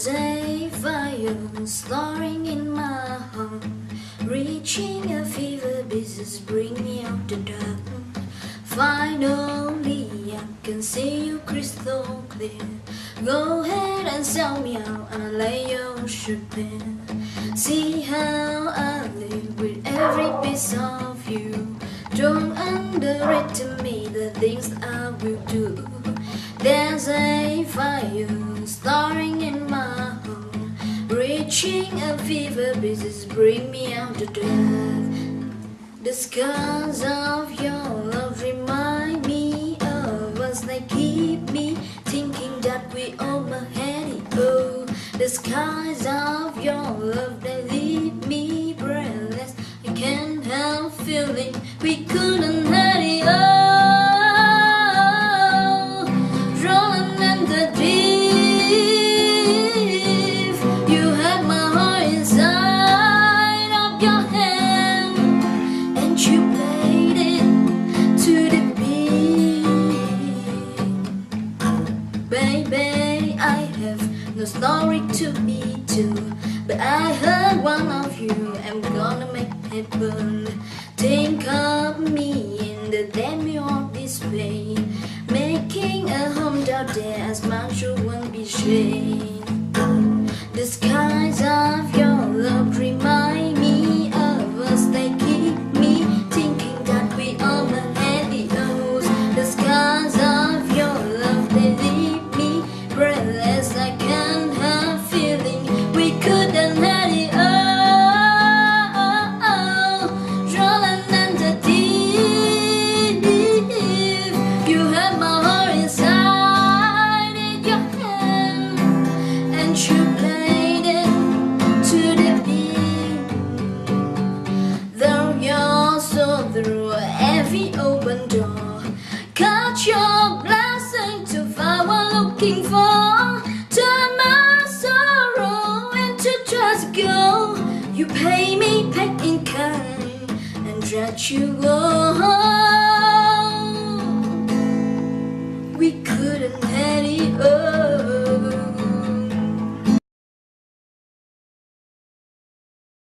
There's a fire soaring in my heart, reaching a fever business, bring me out the dark. Finally, I can see you crystal clear. Go ahead and sell me out and lay your shirt bare. See how I live with every piece of you. Don't underrate me, the things I will do. There's a fire starring in my heart, reaching a fever business, bring me out to death. The scars of your love remind me of us. They keep me thinking that we already owe. The skies of your love, they leave me breathless. I can't help feeling we couldn't have it all. Rolling in the deep, you had my heart inside of your hand, and you played it to the beat. Baby, I have no story to be told, but I heard one of you, I'm gonna make it burn. Think of me in the depth of this way, making a home down there as much you won't be shade. The skies of your love remind me of us. They keep me thinking that we already knows. The skies of your love, they leave me breathless. I can't help feeling we couldn't have it all. Rolling in the deep, you had my heart inside in your hand, and you played it to the beat. Though you're so through every open door, cut your blessing to find what looking for. Turn my sorrow into just gold. You pay me back in kind and let you go.